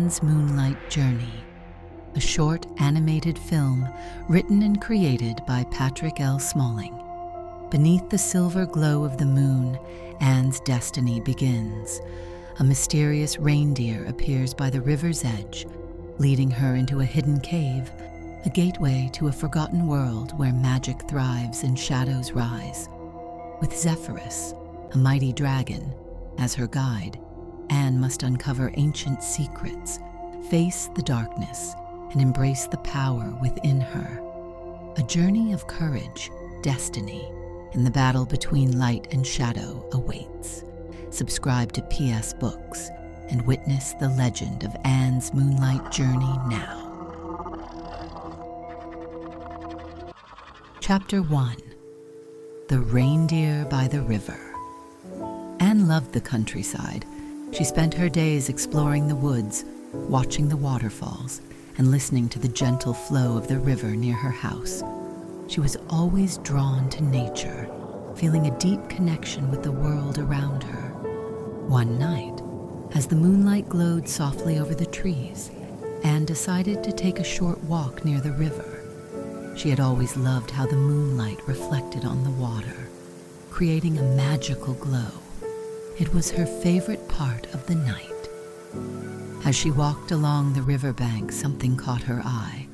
Anne's Moonlight Journey, a short animated film written and created by Patrick L. Smalling. Beneath the silver glow of the moon, Anne's destiny begins. A mysterious reindeer appears by the river's edge, leading her into a hidden cave, a gateway to a forgotten world where magic thrives and shadows rise. With Zephyrus, a mighty dragon, as her guide, Anne must uncover ancient secrets, face the darkness, and embrace the power within her. A journey of courage, destiny, and the battle between light and shadow awaits. Subscribe to PS Books and witness the legend of Anne's Moonlight Journey now. Chapter 1. The Reindeer by the River. Anne loved the countryside. She spent her days exploring the woods, watching the waterfalls, and listening to the gentle flow of the river near her house. She was always drawn to nature, feeling a deep connection with the world around her. One night, as the moonlight glowed softly over the trees, Anne decided to take a short walk near the river. She had always loved how the moonlight reflected on the water, creating a magical glow. It was her favorite part of the night. As she walked along the riverbank, something caught her eye.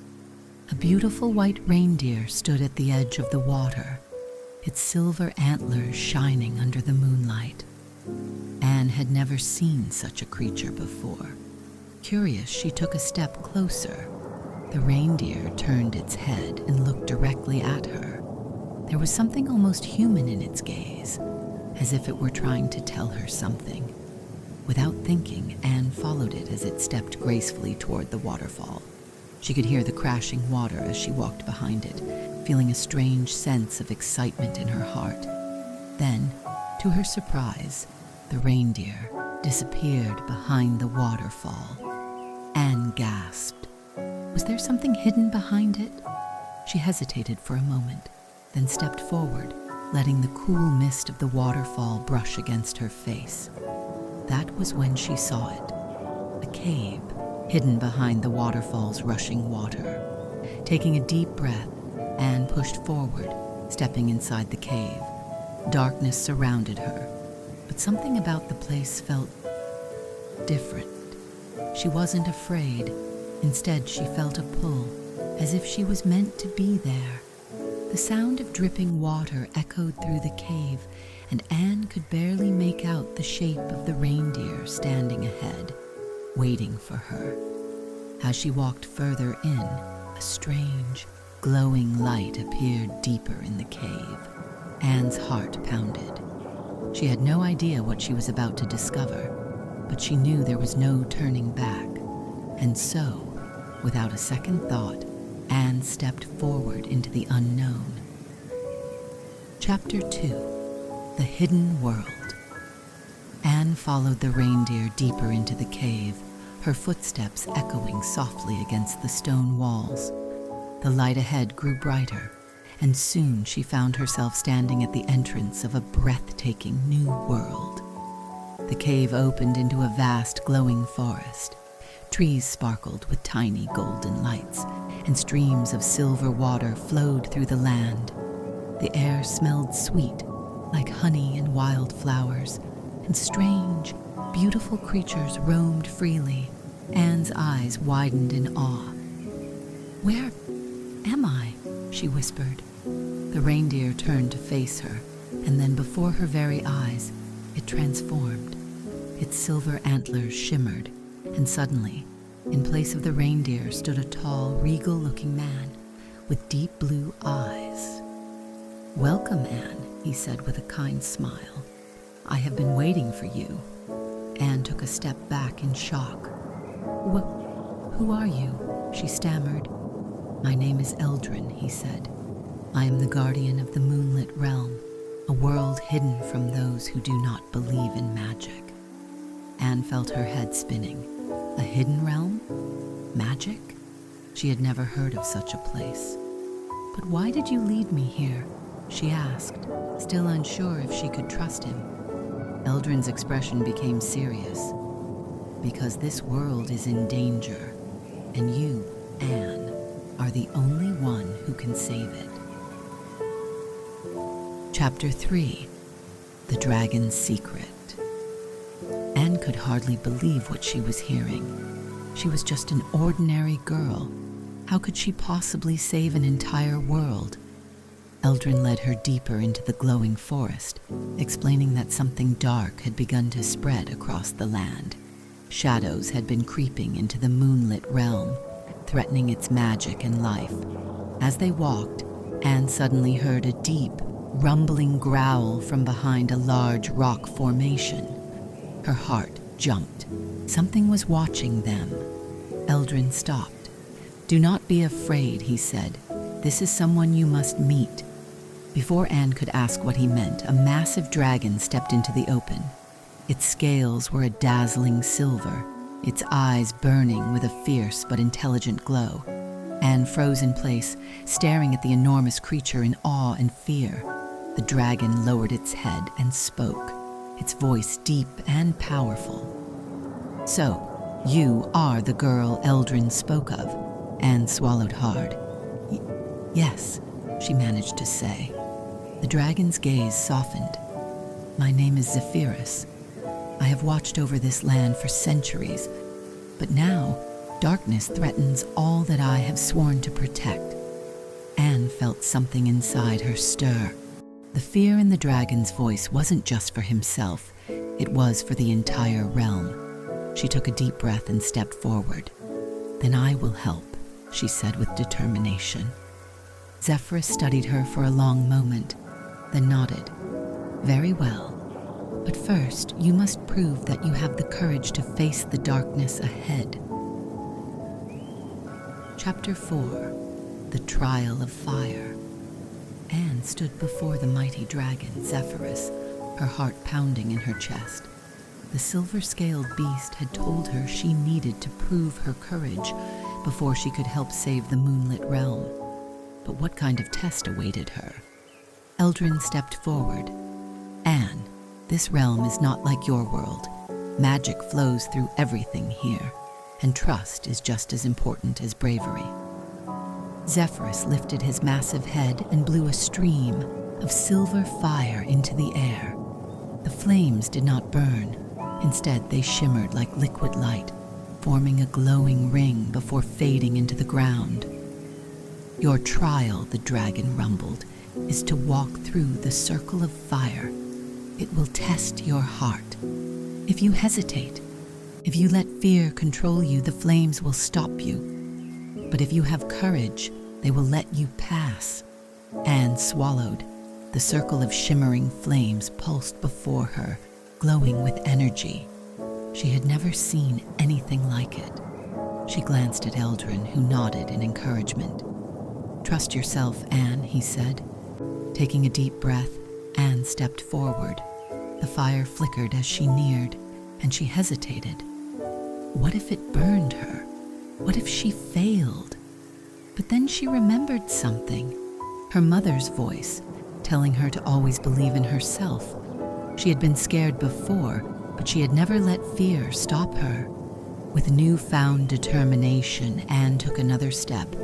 A beautiful white reindeer stood at the edge of the water, its silver antlers shining under the moonlight. Anne had never seen such a creature before. Curious, she took a step closer. The reindeer turned its head and looked directly at her. There was something almost human in its gaze, as if it were trying to tell her something. Without thinking, Anne followed it as it stepped gracefully toward the waterfall. She could hear the crashing water as she walked behind it, feeling a strange sense of excitement in her heart. Then, to her surprise, the reindeer disappeared behind the waterfall. Anne gasped. Was there something hidden behind it? She hesitated for a moment, then stepped forward, letting the cool mist of the waterfall brush against her face. That was when she saw it, a cave hidden behind the waterfall's rushing water. Taking a deep breath, Anne pushed forward, stepping inside the cave. Darkness surrounded her, but something about the place felt different. She wasn't afraid. Instead, she felt a pull, as if she was meant to be there. The sound of dripping water echoed through the cave, and Anne could barely make out the shape of the reindeer standing ahead, waiting for her. As she walked further in, a strange, glowing light appeared deeper in the cave. Anne's heart pounded. She had no idea what she was about to discover, but she knew there was no turning back. And so, without a second thought, Anne stepped forward into the unknown. Chapter 2. The Hidden World. Anne followed the reindeer deeper into the cave, her footsteps echoing softly against the stone walls. The light ahead grew brighter, and soon she found herself standing at the entrance of a breathtaking new world. The cave opened into a vast glowing forest. Trees sparkled with tiny golden lights, and streams of silver water flowed through the land. The air smelled sweet, like honey and wildflowers, and strange, beautiful creatures roamed freely. Anne's eyes widened in awe. "Where am I?" she whispered. The reindeer turned to face her, and then before her very eyes, it transformed. Its silver antlers shimmered, and suddenly, in place of the reindeer stood a tall, regal-looking man with deep blue eyes. "Welcome, Anne," he said with a kind smile. "I have been waiting for you." Anne took a step back in shock. Who are you?" she stammered. "My name is Eldrin," he said. "I am the guardian of the moonlit realm, a world hidden from those who do not believe in magic." Anne felt her head spinning. A hidden realm? Magic? She had never heard of such a place. "But why did you lead me here?" she asked, still unsure if she could trust him. Eldrin's expression became serious. because this world is in danger, and you, Anne, are the only one who can save it. Chapter 3. The Dragon's Secret. Anne could hardly believe what she was hearing. She was just an ordinary girl. How could she possibly save an entire world? Eldrin led her deeper into the glowing forest, explaining that something dark had begun to spread across the land. Shadows had been creeping into the moonlit realm, threatening its magic and life. As they walked, Anne suddenly heard a deep, rumbling growl from behind a large rock formation. Her heart jumped. Something was watching them. Eldrin stopped. "Do not be afraid," he said. "This is someone you must meet." Before Anne could ask what he meant, a massive dragon stepped into the open. Its scales were a dazzling silver, its eyes burning with a fierce but intelligent glow. Anne froze in place, staring at the enormous creature in awe and fear. The dragon lowered its head and spoke, its voice deep and powerful. "So, you are the girl Eldrin spoke of?" Anne swallowed hard. Yes, she managed to say. The dragon's gaze softened. "My name is Zephyrus. I have watched over this land for centuries, but now darkness threatens all that I have sworn to protect." Anne felt something inside her stir. The fear in the dragon's voice wasn't just for himself, it was for the entire realm. She took a deep breath and stepped forward. "Then I will help," she said with determination. Zephyrus studied her for a long moment, then nodded. "Very well. But first, you must prove that you have the courage to face the darkness ahead." Chapter 4. The Trial of Fire. Anne stood before the mighty dragon, Zephyrus, her heart pounding in her chest. The silver-scaled beast had told her she needed to prove her courage before she could help save the moonlit realm. But what kind of test awaited her? Eldrin stepped forward. "Anne, this realm is not like your world. Magic flows through everything here, and trust is just as important as bravery." Zephyrus lifted his massive head and blew a stream of silver fire into the air. The flames did not burn. Instead, they shimmered like liquid light, forming a glowing ring before fading into the ground. "Your trial," the dragon rumbled, "is to walk through the circle of fire. It will test your heart. If you hesitate, if you let fear control you, the flames will stop you. But if you have courage, they will let you pass." Anne swallowed. The circle of shimmering flames pulsed before her, glowing with energy. She had never seen anything like it. She glanced at Eldrin, who nodded in encouragement. "Trust yourself, Anne," he said. Taking a deep breath, Anne stepped forward. The fire flickered as she neared, and she hesitated. What if it burned her? What if she failed? But then she remembered something. Her mother's voice, telling her to always believe in herself. She had been scared before, but she had never let fear stop her. With newfound determination, Anne took another step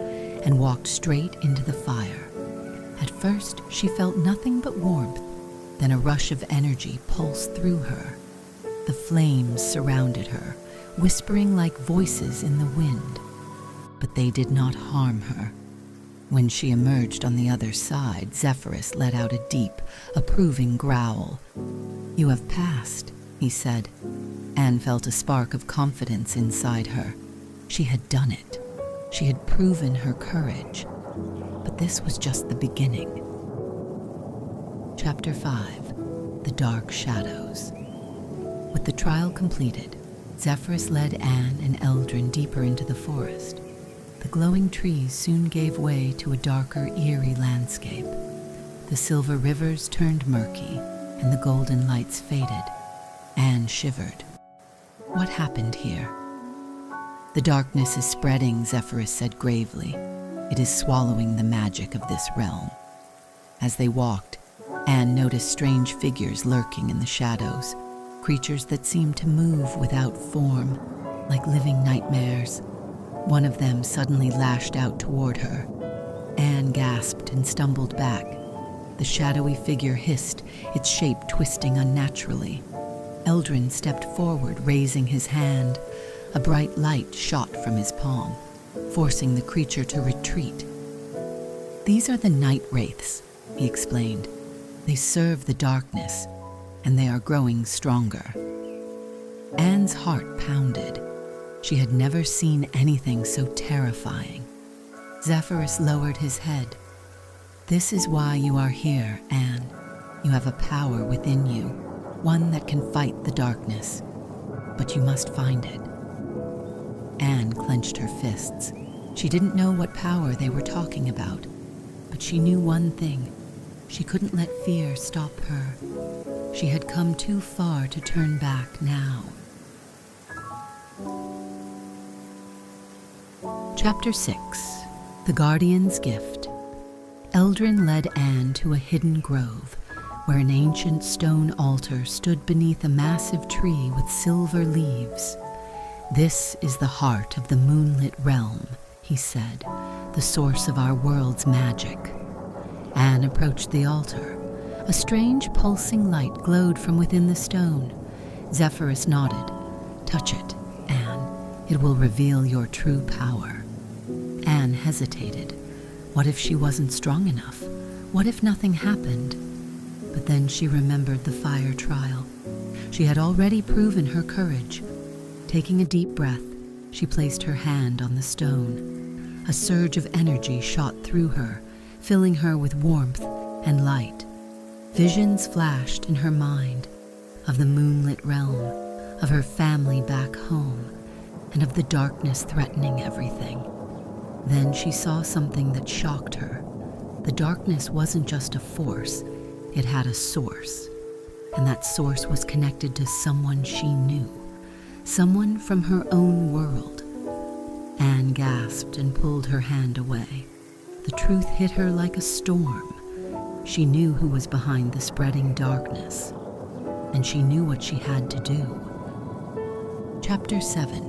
and walked straight into the fire. At first, she felt nothing but warmth. Then a rush of energy pulsed through her. The flames surrounded her, whispering like voices in the wind. But they did not harm her. When she emerged on the other side, Zephyrus let out a deep, approving growl. "You have passed," he said. Anne felt a spark of confidence inside her. She had done it. She had proven her courage. But this was just the beginning. Chapter 5. The Dark Shadows. With the trial completed, Zephyrus led Anne and Eldrin deeper into the forest. The glowing trees soon gave way to a darker, eerie landscape. The silver rivers turned murky, and the golden lights faded. Anne shivered. What happened here? "The darkness is spreading," Zephyrus said gravely. "It is swallowing the magic of this realm." As they walked, Anne noticed strange figures lurking in the shadows, creatures that seemed to move without form, like living nightmares. One of them suddenly lashed out toward her. Anne gasped and stumbled back. The shadowy figure hissed, its shape twisting unnaturally. Eldrin stepped forward, raising his hand. A bright light shot from his palm, forcing the creature to retreat. "These are the night wraiths," he explained. "They serve the darkness, and they are growing stronger." Anne's heart pounded. She had never seen anything so terrifying. Zephyrus lowered his head. "This is why you are here, Anne. You have a power within you, one that can fight the darkness. But you must find it." Anne clenched her fists. She didn't know what power they were talking about, but she knew one thing. She couldn't let fear stop her. She had come too far to turn back now. Chapter 6. The Guardian's Gift. Eldrin led Anne to a hidden grove, where an ancient stone altar stood beneath a massive tree with silver leaves. "This is the heart of the moonlit realm," he said, "the source of our world's magic." Anne approached the altar. A strange pulsing light glowed from within the stone. Zephyrus nodded. "Touch it, Anne. It will reveal your true power." Anne hesitated. What if she wasn't strong enough? What if nothing happened? But then she remembered the fire trial. She had already proven her courage. Taking a deep breath, she placed her hand on the stone. A surge of energy shot through her, filling her with warmth and light. Visions flashed in her mind of the moonlit realm, of her family back home, and of the darkness threatening everything. Then she saw something that shocked her. The darkness wasn't just a force, it had a source. And that source was connected to someone she knew, someone from her own world. Anne gasped and pulled her hand away. The truth hit her like a storm. She knew who was behind the spreading darkness, and she knew what she had to do. Chapter 7.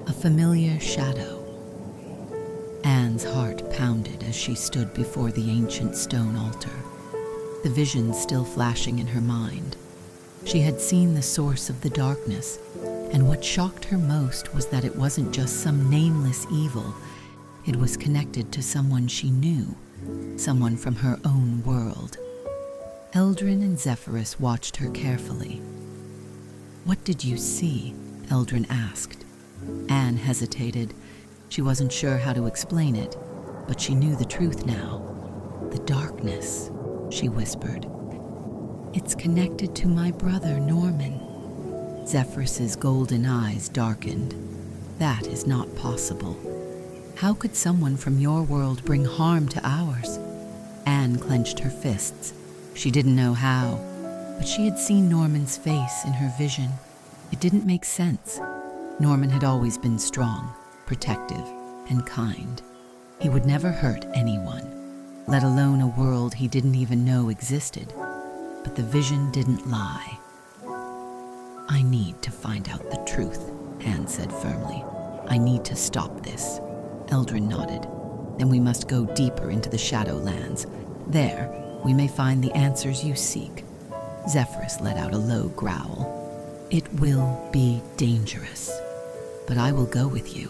A Familiar Shadow. Anne's heart pounded as she stood before the ancient stone altar, the visions still flashing in her mind. She had seen the source of the darkness, and what shocked her most was that it wasn't just some nameless evil. It was connected to someone she knew, someone from her own world. Eldrin and Zephyrus watched her carefully. "What did you see?" Eldrin asked. Anne hesitated. She wasn't sure how to explain it, but she knew the truth now. "The darkness," she whispered. "It's connected to my brother, Norman." Zephyrus's golden eyes darkened. "That is not possible. How could someone from your world bring harm to ours?" Anne clenched her fists. She didn't know how, but she had seen Norman's face in her vision. It didn't make sense. Norman had always been strong, protective, and kind. He would never hurt anyone, let alone a world he didn't even know existed. But the vision didn't lie. "I need to find out the truth," Anne said firmly. "I need to stop this." Eldrin nodded. "Then we must go deeper into the Shadowlands. There, we may find the answers you seek." Zephyrus let out a low growl. "It will be dangerous, but I will go with you."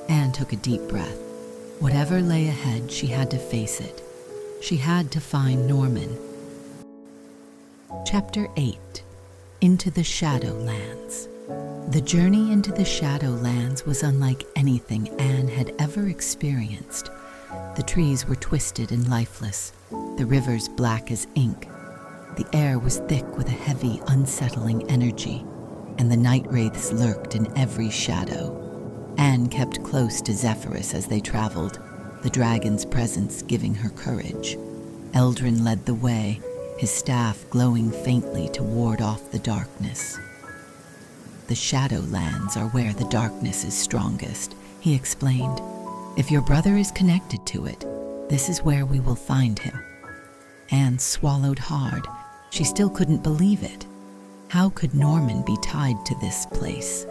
Anne took a deep breath. Whatever lay ahead, she had to face it. She had to find Norman. Chapter 8. Into the Shadowlands. The journey into the Shadowlands was unlike anything Anne had ever experienced. The trees were twisted and lifeless, the rivers black as ink. The air was thick with a heavy, unsettling energy, and the night wraiths lurked in every shadow. Anne kept close to Zephyrus as they traveled, the dragon's presence giving her courage. Eldrin led the way, his staff glowing faintly to ward off the darkness. "The Shadowlands are where the darkness is strongest," he explained. "If your brother is connected to it, this is where we will find him." Anne swallowed hard. She still couldn't believe it. How could Norman be tied to this place?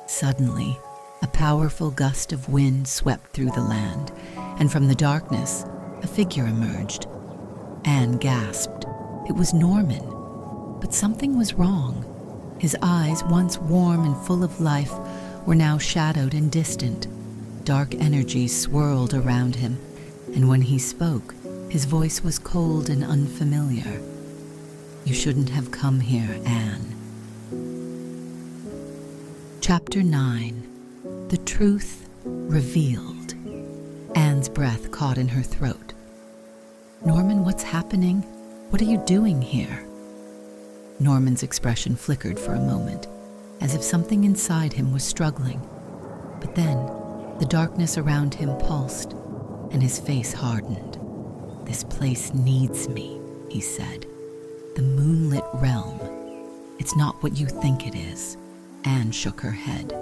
Suddenly, a powerful gust of wind swept through the land, and from the darkness, a figure emerged. Anne gasped. It was Norman. But something was wrong. His eyes, once warm and full of life, were now shadowed and distant. Dark energies swirled around him, and when he spoke, his voice was cold and unfamiliar. You shouldn't have come here, Anne. Chapter 9. The Truth Revealed. Anne's breath caught in her throat. Norman, what's happening? What are you doing here? Norman's expression flickered for a moment, as if something inside him was struggling. But then, the darkness around him pulsed, and his face hardened. This place needs me, he said. The moonlit realm. It's not what you think it is. Anne shook her head.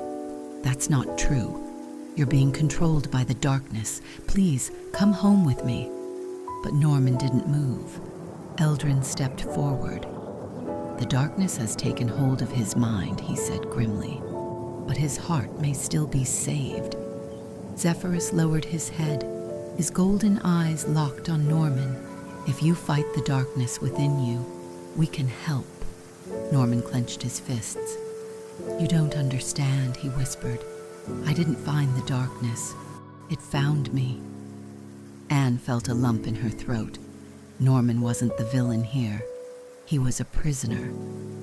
That's not true. You're being controlled by the darkness. Please, come home with me. But Norman didn't move. Eldrin stepped forward. The darkness has taken hold of his mind, he said grimly. But his heart may still be saved. Zephyrus lowered his head. His golden eyes locked on Norman. If you fight the darkness within you, we can help. Norman clenched his fists. You don't understand, he whispered. I didn't find the darkness. It found me. Anne felt a lump in her throat. Norman wasn't the villain here. He was a prisoner,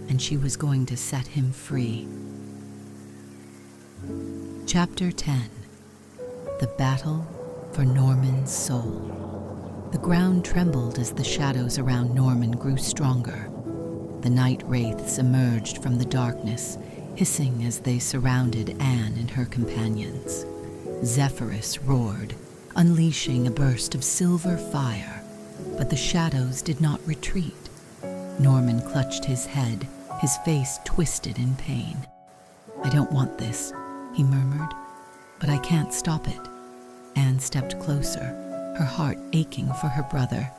and she was going to set him free. Chapter 10. The Battle for Norman's Soul. The ground trembled as the shadows around Norman grew stronger. The night wraiths emerged from the darkness, hissing as they surrounded Anne and her companions. Zephyrus roared, unleashing a burst of silver fire, but the shadows did not retreat. Norman clutched his head, his face twisted in pain. I don't want this, he murmured, but I can't stop it. Anne stepped closer, her heart aching for her brother.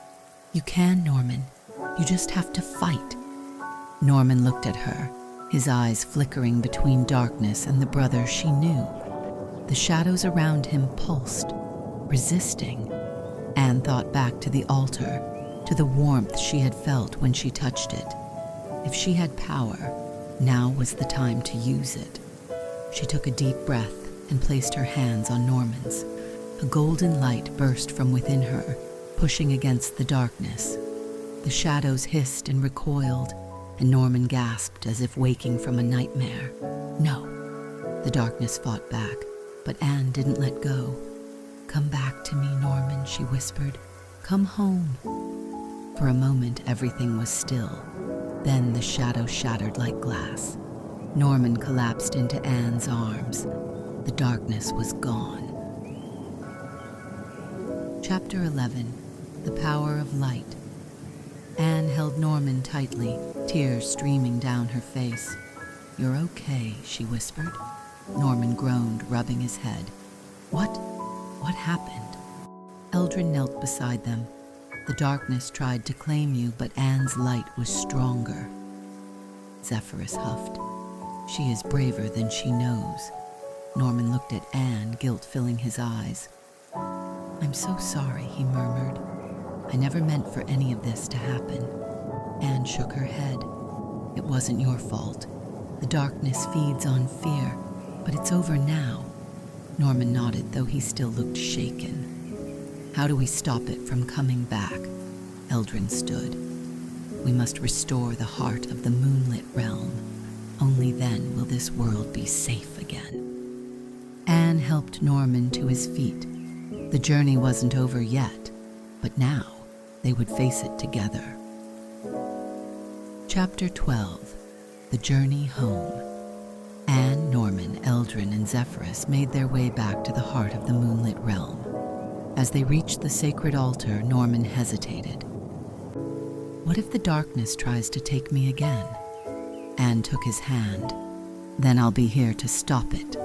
You can, Norman. You just have to fight. Norman looked at her, his eyes flickering between darkness and the brother she knew. The shadows around him pulsed, resisting. Anne thought back to the altar, to the warmth she had felt when she touched it. If she had power, now was the time to use it. She took a deep breath and placed her hands on Norman's. A golden light burst from within her, pushing against the darkness. The shadows hissed and recoiled, and Norman gasped as if waking from a nightmare. No. The darkness fought back, but Anne didn't let go. Come back to me, Norman, she whispered. Come home. For a moment, everything was still. Then the shadow shattered like glass. Norman collapsed into Anne's arms. The darkness was gone. Chapter 11. The Power of Light. Anne held Norman tightly, tears streaming down her face. You're okay, she whispered. Norman groaned, rubbing his head. What happened? Eldrin knelt beside them. The darkness tried to claim you, but Anne's light was stronger. Zephyrus huffed. She is braver than she knows. Norman looked at Anne, guilt filling his eyes. I'm so sorry, he murmured. I never meant for any of this to happen. Anne shook her head. It wasn't your fault. The darkness feeds on fear, but it's over now. Norman nodded, though he still looked shaken. How do we stop it from coming back? Eldrin stood. We must restore the heart of the moonlit realm. Only then will this world be safe again. Anne helped Norman to his feet. The journey wasn't over yet, but now they would face it together. Chapter 12. The Journey Home. Anne, Norman, Eldrin, and Zephyrus made their way back to the heart of the moonlit realm. As they reached the sacred altar, Norman hesitated. What if the darkness tries to take me again? Anne took his hand. Then I'll be here to stop it.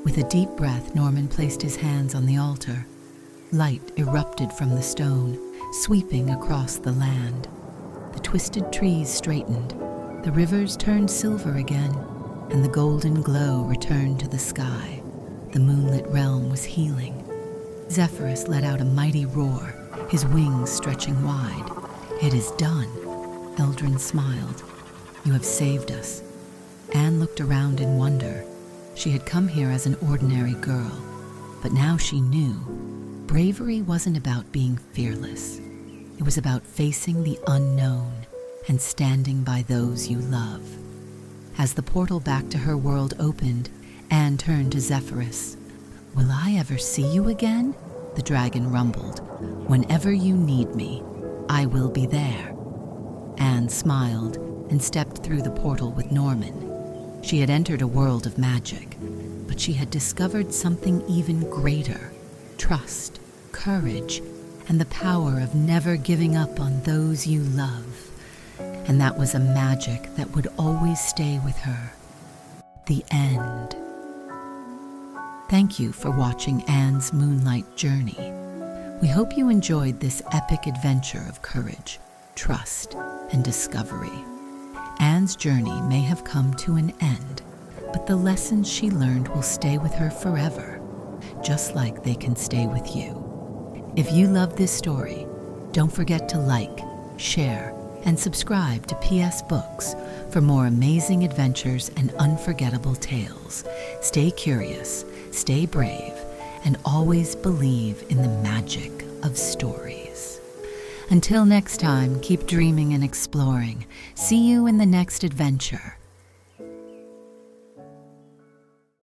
With a deep breath, Norman placed his hands on the altar. Light erupted from the stone, sweeping across the land. The twisted trees straightened. The rivers turned silver again, and the golden glow returned to the sky. The moonlit realm was healing. Zephyrus let out a mighty roar, his wings stretching wide. "It is done." Eldrin smiled. "You have saved us." Anne looked around in wonder. She had come here as an ordinary girl, but now she knew bravery wasn't about being fearless. It was about facing the unknown and standing by those you love. As the portal back to her world opened, Anne turned to Zephyrus. "Will I ever see you again?" the dragon rumbled. "Whenever you need me, I will be there." Anne smiled and stepped through the portal with Norman. She had entered a world of magic, but she had discovered something even greater: trust, courage, and the power of never giving up on those you love. And that was a magic that would always stay with her. The end. Thank you for watching Anne's Moonlight journey. We hope you enjoyed this epic adventure of courage, trust, and discovery. Anne's journey may have come to an end, but the lessons she learned will stay with her forever, just like they can stay with you. If you love this story, don't forget to like, share, and subscribe to PS Books for more amazing adventures and unforgettable tales. Stay curious, stay brave, and always believe in the magic of stories. Until next time, keep dreaming and exploring. See you in the next adventure.